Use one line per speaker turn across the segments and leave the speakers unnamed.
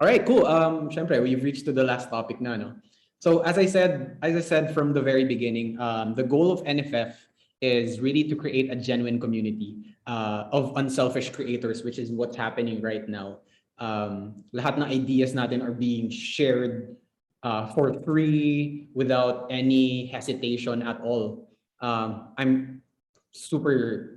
All right, cool. Syempre, we've reached to the last topic na, no? So as I said from the very beginning, the goal of NFF is really to create a genuine community of unselfish creators, which is what's happening right now. Lahat ng ideas natin are being shared for free without any hesitation at all. I'm super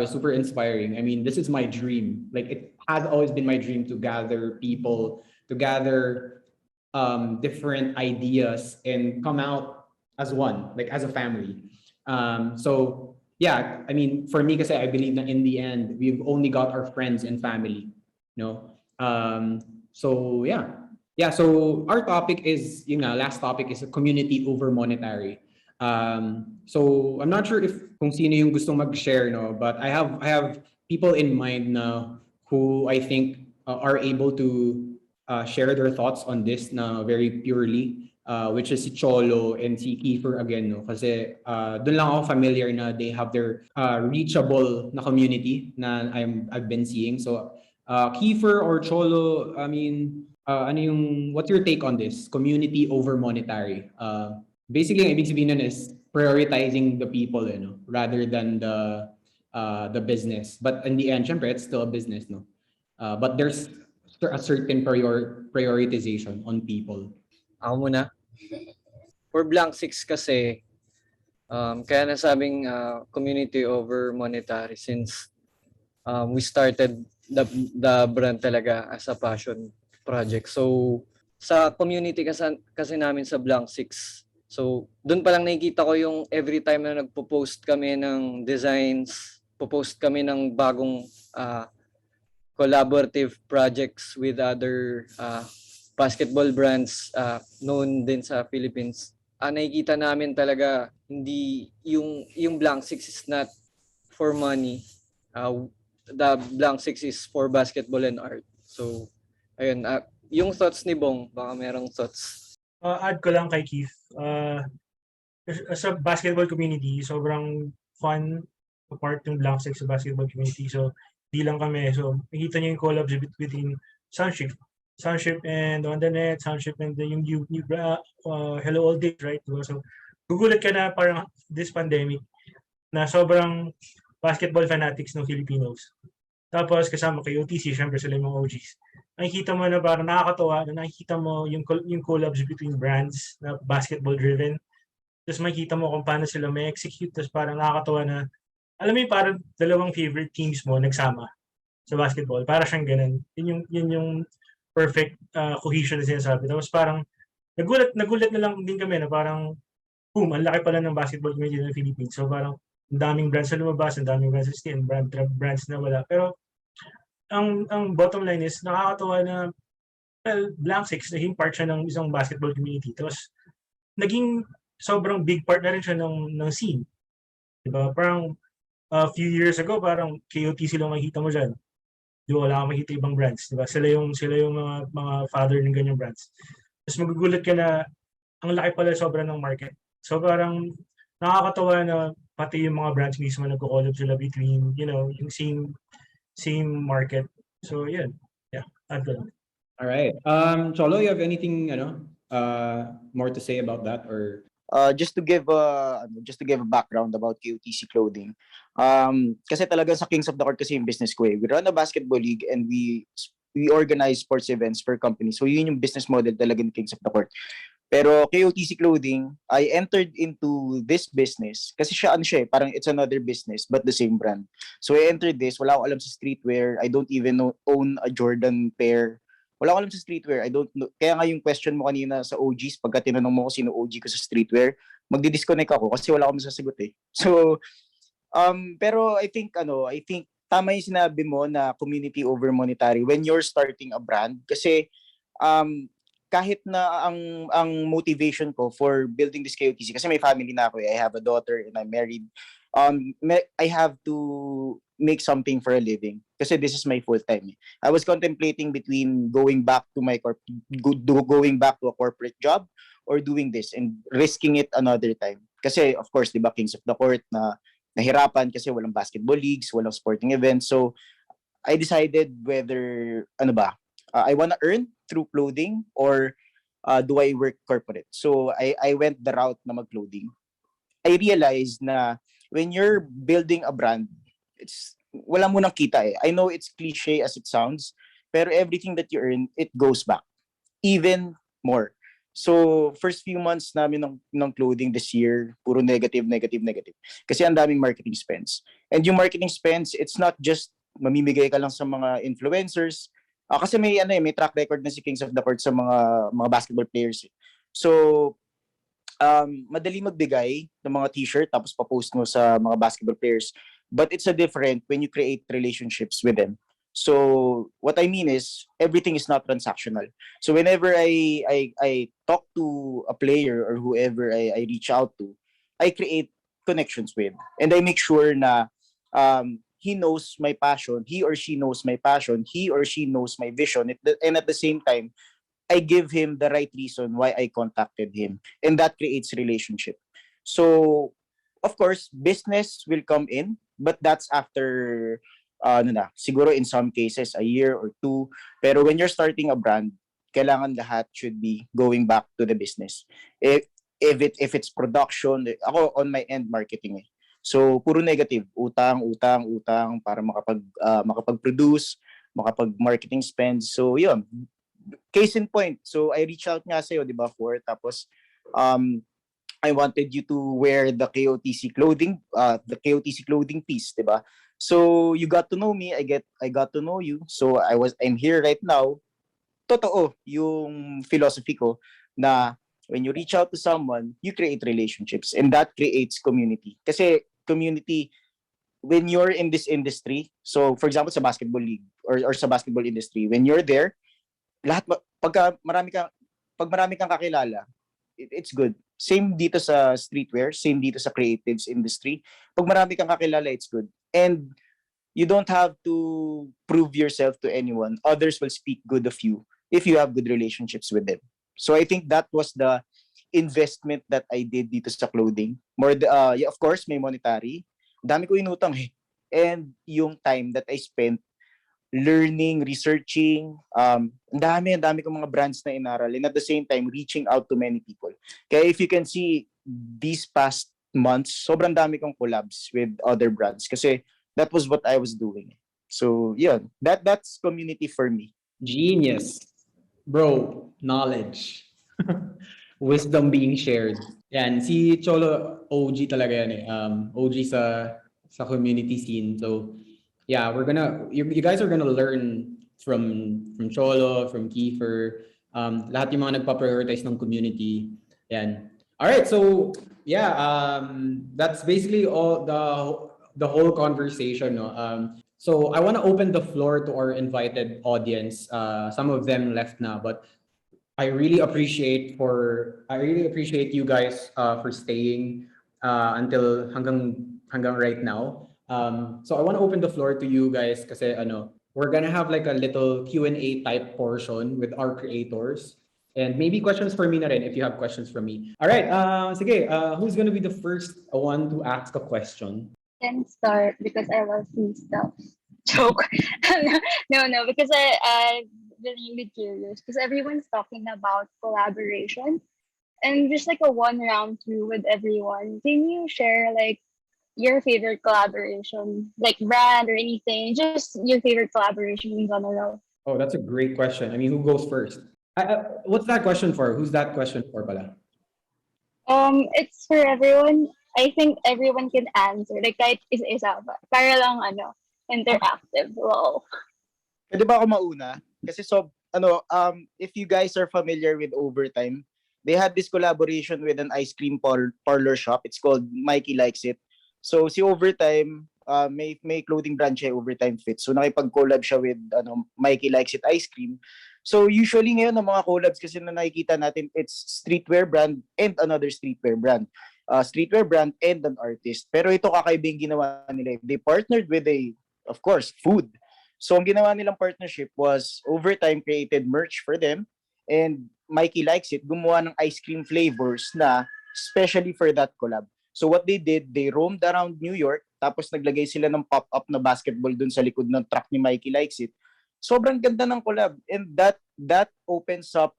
super inspiring. I mean, this is my dream. Like it has always been my dream to gather people, to gather different ideas and come out as one, like as a family. So yeah, I mean, for me, kasi I believe that in the end, we've only got our friends and family, you know. So yeah. So our topic is, last topic is a community over monetary. So I'm not sure if kung sino yung gustong mag-share, no, but I have people in mind na who I think are able to share their thoughts on this na very purely, which is si Cholo and si Kiefer again, no, kasi doon lang ako familiar na they have their reachable na community na I've been seeing. So Kiefer or Cholo, I mean, what's your take on this community over monetary? Basically, ang ibig sabihin nun is prioritizing the people, rather than the business. But in the end, syempre, it's still a business, no? But there's a certain prioritization on people.
Ako muna. For Blank 6 kasi, kaya nasabing community over monetary since we started the brand talaga as a passion project. So, sa community kasi namin sa Blank 6, so doon pa lang nakikita ko yung every time na nagpo-post kami ng designs, po-post kami ng bagong collaborative projects with other basketball brands known din sa Philippines. Nakikita namin talaga hindi yung Blank 6 is not for money. The Blank 6 is for basketball and art. So ayun, yung thoughts ni Bong, baka merong thoughts.
Add ko lang kay Keith. Sa basketball community, sobrang fun part yung Blank 6 sa basketball community. So di lang kami. So nakita niyo yung collabs between Sunship and On The Net, Sunship and yung Hello All Days, right? So gugulat ka na parang this pandemic na sobrang basketball fanatics ng Filipinos. Tapos kasama kay OTC, syempre sila yung mga OGs. Nakikita mo na parang nakakatawa na nakikita mo yung collabs between brands na basketball driven. Tapos makikita mo kung paano sila may execute. Tapos parang nakakatawa na, alam mo yung parang dalawang favorite teams mo nagsama sa basketball. Para siyang ganun. Yun yung perfect cohesion na sinasabi. Tapos parang nagulat na lang din kami na parang boom, ang laki pala ng basketball community ng Philippines. So parang ang daming brands na lumabas, ang daming brands na stay, and brands na wala. Pero ang bottom line is nakakatawa na Blank 6 naging part siya ng isang basketball community. Tapos naging sobrang big part na rin siya ng scene. Diba? Parang a few years ago, parang KOTC lang makikita mo dyan. Di wala kang makikita ibang brands. Diba? Sila yung mga father ng ganyang brands. Tapos magugulat ka na ang laki pala sobra ng market. So parang nakakatawa na pati yung mga brands mismo nagko-collab sila between, yung same market. So yeah, add lang.
All right. Cholo, you have anything more to say about that, or
just to give a background about KOTC Clothing. Kasi talaga sa Kings of the Court kasi yung business ko eh. We run a basketball league and we organize sports events for companies. So yun yung business model talaga ng Kings of the Court. Pero KOTC Clothing, I entered into this business kasi siya parang it's another business but the same brand. So I entered this, wala akong alam sa streetwear. I don't even own a Jordan pair. Wala akong alam sa streetwear. I don't know. Kaya nga yung question mo kanina sa OGs, pagka tinanong mo ko sino OG ko sa streetwear, magdi-disconnect ako kasi wala akong masasagot eh. So pero I think tama yung sinabi mo na community over monetary when you're starting a brand kasi kahit na ang motivation ko for building this KOTC kasi may family na ako eh. I have a daughter and I'm married. I have to make something for a living kasi this is my full time. I was contemplating between going back to a corporate job or doing this and risking it another time. Kasi of course, 'di ba, Kings of the Court na nahirapan kasi walang basketball leagues, walang sporting events. So I decided whether I want to earn through clothing or do I work corporate? So I went the route na mag-clothing. I realized na when you're building a brand, it's wala mo nang kita eh. I know it's cliche as it sounds, pero everything that you earn, it goes back. Even more. So, first few months namin ng clothing this year, puro negative, negative, negative. Kasi ang daming marketing spends. And yung marketing spends, it's not just mamimigay ka lang sa mga influencers. Kasi may may track record na si Kings of the Court sa mga basketball players. Eh. So, madali magbigay ng mga t-shirt tapos pa-post mo sa mga basketball players. But it's a different when you create relationships with them. So what I mean is everything is not transactional. So whenever I talk to a player or whoever I reach out to, I create connections with, and I make sure na he knows my passion, he or she knows my passion, he or she knows my vision, and at the same time, I give him the right reason why I contacted him, and that creates relationship. So of course, business will come in, but that's after siguro in some cases a year or two. Pero when you're starting a brand, kailangan lahat should be going back to the business. If it's production, ako on my end marketing eh. So puro negative, utang para makapag-produce, makapag-marketing spend. So yun, case in point. So I reach out nga sa'yo, di ba, tapos I wanted you to wear the KOTC clothing piece, di ba? So you got to know me, I got to know you. So I'm here right now. Totoo yung philosophy ko na when you reach out to someone, you create relationships, and that creates community. Kasi community, when you're in this industry, so for example sa basketball league or sa basketball industry, when you're there, pag marami kang kakilala, it's good. Same dito sa streetwear, same dito sa creatives industry. Pag marami kang kakilala, it's good. And you don't have to prove yourself to anyone. Others will speak good of you if you have good relationships with them. So I think that was the investment that I did dito sa clothing. Yeah, of course, may monetary. Dami ko inutang eh. And yung time that I spent learning, researching, ang dami kong mga brands na inaral, and at the same time, reaching out to many people. Kaya if you can see, these past months, sobrang dami kong collabs with other brands kasi that was what I was doing. So, yun. That's community for me.
Genius. Bro, knowledge. Wisdom being shared. Yan, si Cholo, OG talaga yan eh. OG sa community scene. So, yeah, you guys are gonna learn from Cholo, from Kiefer, lahat yung mga nagpa-prioritize ng community. Yan. All right, so yeah, that's basically all the whole conversation. No? So I want to open the floor to our invited audience. Some of them left now, but I really appreciate you guys for staying until hanggang right now. So I want to open the floor to you guys kasi we're gonna have like a little Q&A type portion with our creators. And maybe questions for me na rin if you have questions for me. All right, sige, who's gonna be the first one to ask a question?
Can start because I was see stuff. Joke. No, because I really curious because everyone's talking about collaboration and just like a one round through with everyone. Can you share like your favorite collaboration, like brand or anything? Just your favorite collaboration in general.
Oh, that's a great question. I mean, who goes first? What's that question for? Who's that question for, pala?
It's for everyone. I think everyone can answer. Like kahit isa-isa ba? Para lang interactive. Wow.
Pwede ba ako mauna? Kasi if you guys are familiar with Overtime, they had this collaboration with an ice cream parlor shop. It's called Mikey Likes It. So si Overtime, may clothing brand siya, Overtime Fits. So nakipag-collab siya with Mikey Likes It ice cream. So usually ngayon ang mga collabs kasi na nakikita natin, it's streetwear brand and another streetwear brand. Streetwear brand and an artist. Pero ito kakaibang ginawa nila. They partnered with of course, food. So ang ginawa nilang partnership was Overtime created merch for them, and Mikey Likes It gumawa ng ice cream flavors na especially for that collab. So what they did, they roamed around New York, tapos naglagay sila ng pop-up na basketball dun sa likod ng truck ni Mikey Likes It. Sobrang ganda ng collab, and that that opens up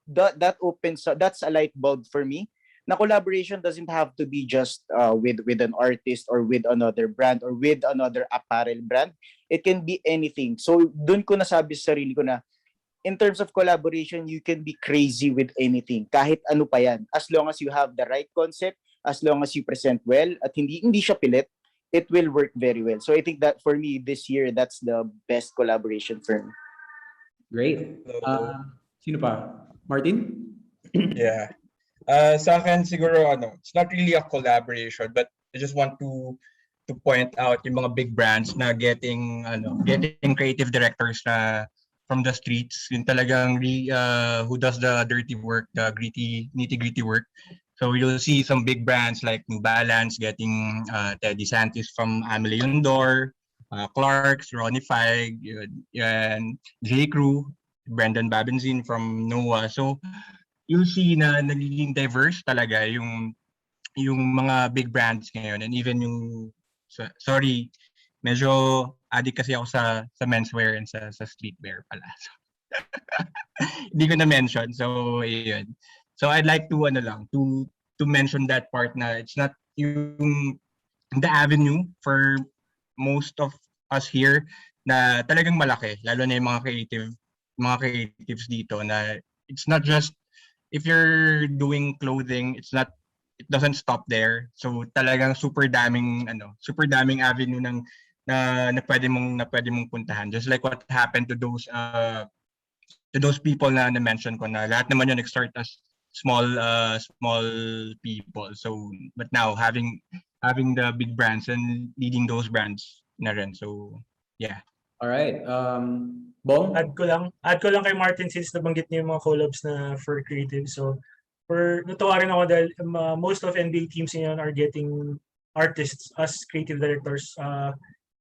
that's a light bulb for me. Na collaboration doesn't have to be just with an artist or with another brand or with another apparel brand. It can be anything. So dun ko nasabi sa sarili ko na in terms of collaboration, you can be crazy with anything. Kahit ano pa yan. As long as you have the right concept, as long as you present well, at hindi siya pilit, it will work very well. So I think that for me this year, that's the best collaboration for me.
Great. Sino pa? Martin?
Yeah. Sa akin siguro it's not really a collaboration, but I just want to point out yung mga big brands na getting creative directors na from the streets, yung talagang who does the dirty work, the nitty-gritty work. So you'll see some big brands like New Balance getting Teddy Santis from Amelie Yundor, Clarks, Ronnie Feig, and J. Crew, Brendan Babenzin from Noah. So you'll see na nagiging diverse talaga yung mga big brands ngayon, and even yung sorry, medyo addict kasi ako sa menswear and sa streetwear pala. So, hindi ko na mention. So ayun. So I'd like to to mention that part na it's not yung the avenue for most of us here na talagang malaki, lalo na yung mga creatives dito, na it's not just if you're doing clothing, it doesn't stop there. So talagang super daming avenue na pwede mong puntahan. Just like what happened to those people na mention ko, na lahat naman yun nag-start as small people. So but now having the big brands and leading those brands na rin. So yeah.
All right. Bong?
Add ko lang kay Martin since nabanggit niya yung mga collabs na for creative. So natuwa rin ako dahil most of NBA teams ngayon are getting artists as creative directors.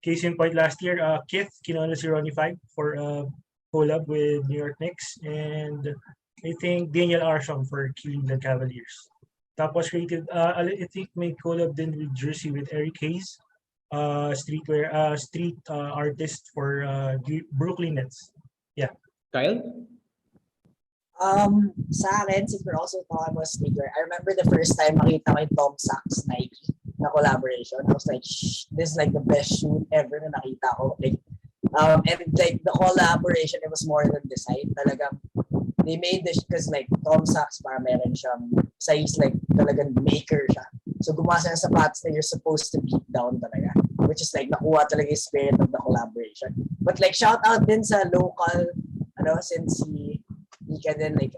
Case in point, last year, Kith kinala si Ronnie Feig for a collab with New York Knicks, and I think Daniel Arsham for Cleveland Cavaliers. Tapos creative, I think may collab din with Jersey with Eric Hayes, street artist for Brooklyn Nets. Yeah.
Kyle?
Sa akin, since we're also talking about sneaker, I remember the first time makita ko yung Tom Sachs Nike na collaboration. I was like, this is like the best shoe ever na nakita ko. Like, and like the collaboration, it was more than design. Talagang, they made this because like Tom Sachs, para meron siyang size, like talagang maker siya. So gumawa siya ng sapatos na you're supposed to beat down talaga. Which is like, nakuha talaga yung spirit of the collaboration. But like, shout out din sa local, since he can then like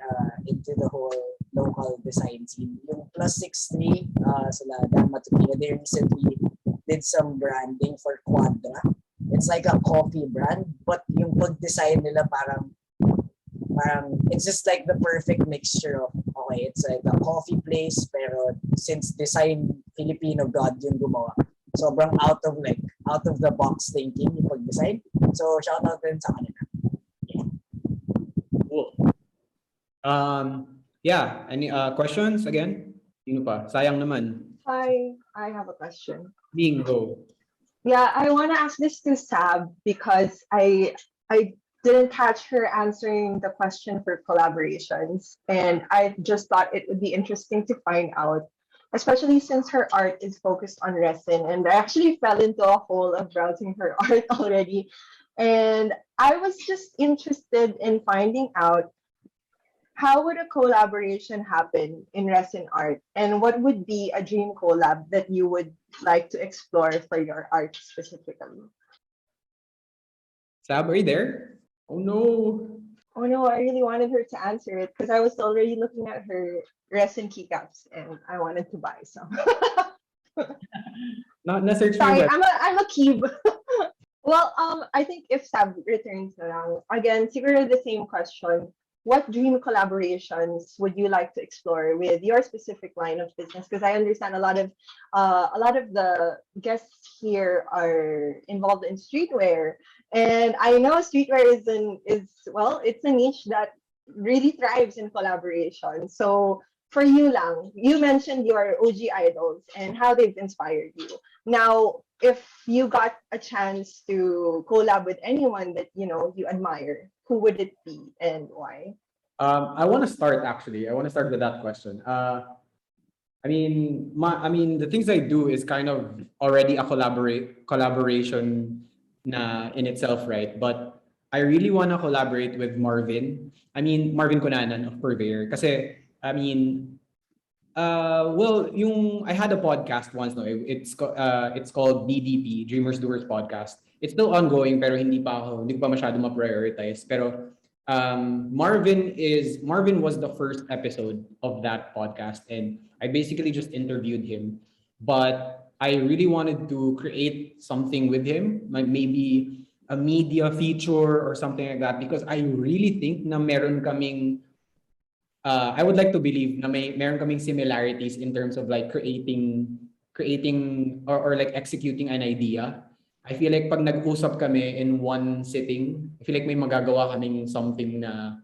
into the whole local design scene. Yung +63 sila Dan Matupino, they recently did some branding for Quadra. It's like a coffee brand, but yung pag-design nila parang it's just like the perfect mixture of it's like a coffee place, pero since design Filipino god yung gumawa, sobrang out of the box thinking yung pag-design. So shout out din sa kanila.
Cool. Yeah, any questions again? Sino pa? Sayang naman.
Hi, I have a question.
Bingo.
Yeah, I want to ask this to Sab because I didn't catch her answering the question for collaborations, and I just thought it would be interesting to find out, especially since her art is focused on resin, and I actually fell into a hole of browsing her art already, and I was just interested in finding out how would a collaboration happen in resin art, and what would be a dream collab that you would like to explore for your art specifically?
Sab, are you there? Oh no.
Oh no, I really wanted her to answer it because I was already looking at her resin keycaps and I wanted to buy some.
Na-search mo
Sorry,
yung web.
I'm a keeb. Well, I think if Sab returns now, again, siguro the same question. What dream collaborations would you like to explore with your specific line of business? Because I understand a lot of the guests here are involved in streetwear, and I know streetwear is it's a niche that really thrives in collaboration. So for you, Lang, you mentioned your OG idols and how they've inspired you. Now, if you got a chance to collab with anyone that you admire, who would it be and why?
I want to start actually. I want to start with that question. I mean, the things I do is kind of already a collaboration na in itself, right? But I really want to collaborate with Marvin. I mean, Marvin Cunanan of Purveyor. Kasi, I mean, well, I had a podcast once, no? It's called DDP, Dreamers Doers Podcast. It's still ongoing, pero hindi pa masyado ma-prioritize. Pero Marvin was the first episode of that podcast, and I basically just interviewed him. But I really wanted to create something with him, like maybe a media feature or something like that, because I really think na meron kaming I would like to believe na meron kaming similarities in terms of like creating or like executing an idea. I feel like pag nag-usap kami in one sitting, I feel like may magagawa kaming something na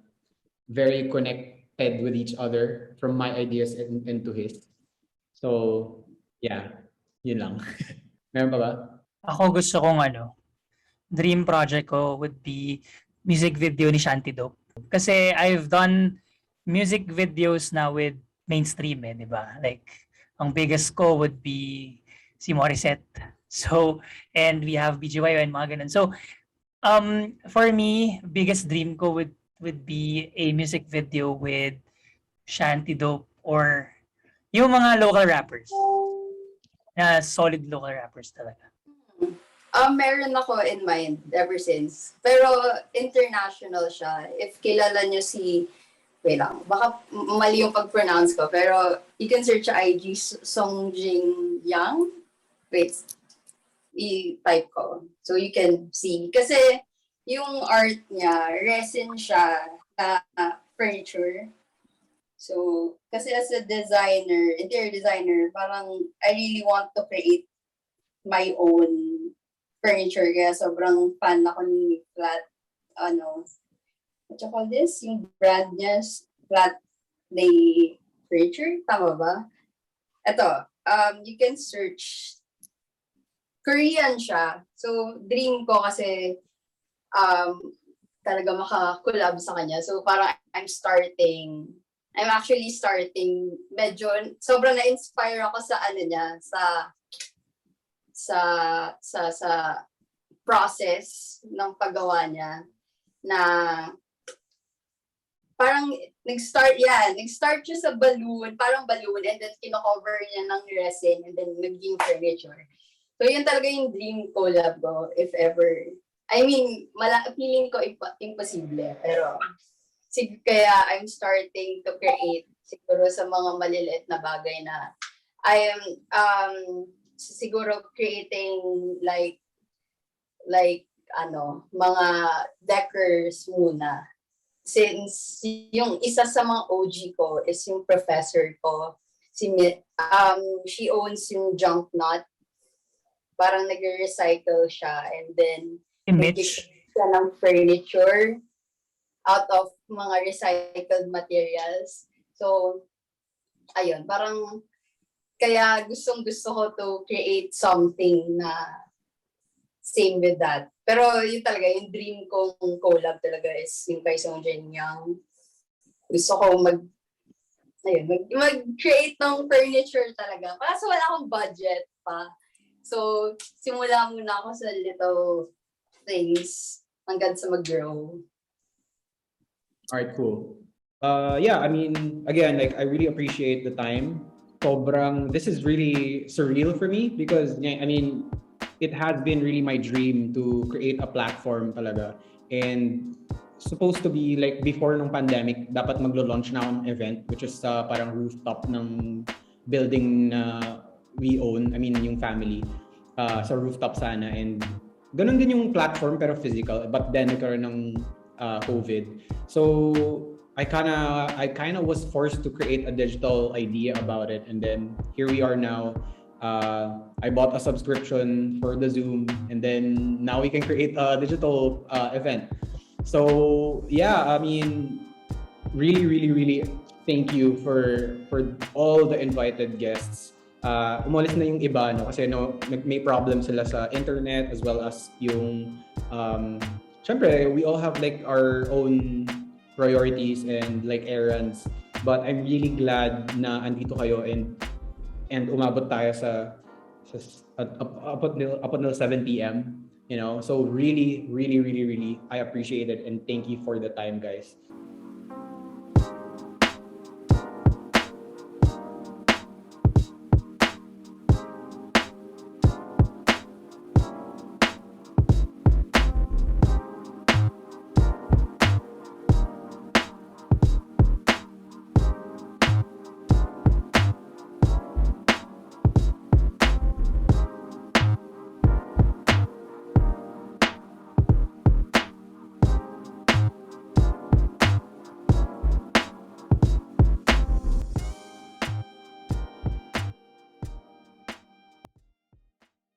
very connected with each other from my ideas and to his. So, yeah, yun lang. Meron pa ba?
Ako gusto kong dream project ko would be music video ni Shanty Dope. Kasi I've done music videos now with mainstream di ba? Like, ang biggest ko would be si Morissette. So, and we have BGY and mga ganun. So, for me, biggest dream ko would be a music video with Shanty Dope or yung mga local rappers. Solid local rappers talaga.
Meron ako in mind ever since. Pero international siya. If kilala nyo wait lang, baka mali yung pag-pronounce ko, pero you can search sa IG Songjing Yang. Wait, i-type ko. So you can see. Kasi yung art niya, resin siya na furniture. So, kasi as a designer, interior designer, parang I really want to create my own furniture. Kaya sobrang fan ako ni Flat, what you call this? Yung brand niya, Flat Lay Furniture, tama ba? Ito, you can search. Korean siya. So, dream ko kasi talaga maka-collab sa kanya. So, parang I'm actually starting, medyo, sobrang na-inspire ako sa niya, sa process ng paggawa niya na parang nag-start siya sa balloon, parang balloon, and then kino-cover niya ng resin, and then naging furniture. So, yun talaga yung dream collab ko, if ever. I mean, feeling ko imposible, pero kaya I'm starting to create siguro sa mga maliliit na bagay na I am siguro creating like mga decors muna. Since yung isa sa mga OG ko is yung professor ko, she owns yung Junk Nut. Parang nag-recycle siya, and then
Image.
siya ng furniture out of mga recycled materials. So, ayun, parang kaya gustong-gusto ko to create something na same with that. Pero yun talaga, yung dream kong collab talaga is yung kay Songjin Yang. Gusto ko mag-create ng furniture talaga. Kaso wala akong budget pa. So, simula muna ako sa little things hanggang sa mag-grow.
Alright, cool. Yeah, I mean, again, like I really appreciate the time. This is really surreal for me because I mean, it has been really my dream to create a platform talaga. And supposed to be like before nung pandemic, dapat maglo-launch na akong event, which is parang rooftop ng building na we own, I mean yung family, sa rooftop sana, and ganun din yung platform pero physical, but then nagkaroon ng COVID. So I kind of was forced to create a digital idea about it, and then here we are now. I bought a subscription for the Zoom, and then now we can create a digital event. So yeah, I mean, really thank you for all the invited guests. Umalis na yung iba, no, kasi may problem sila sa internet, as well as yung syempre, we all have like our own priorities and like errands. But I'm really glad na andito kayo and umabot tayo sa up until 7 p.m. You know, so really, really, really, really, I appreciate it and thank you for the time, guys.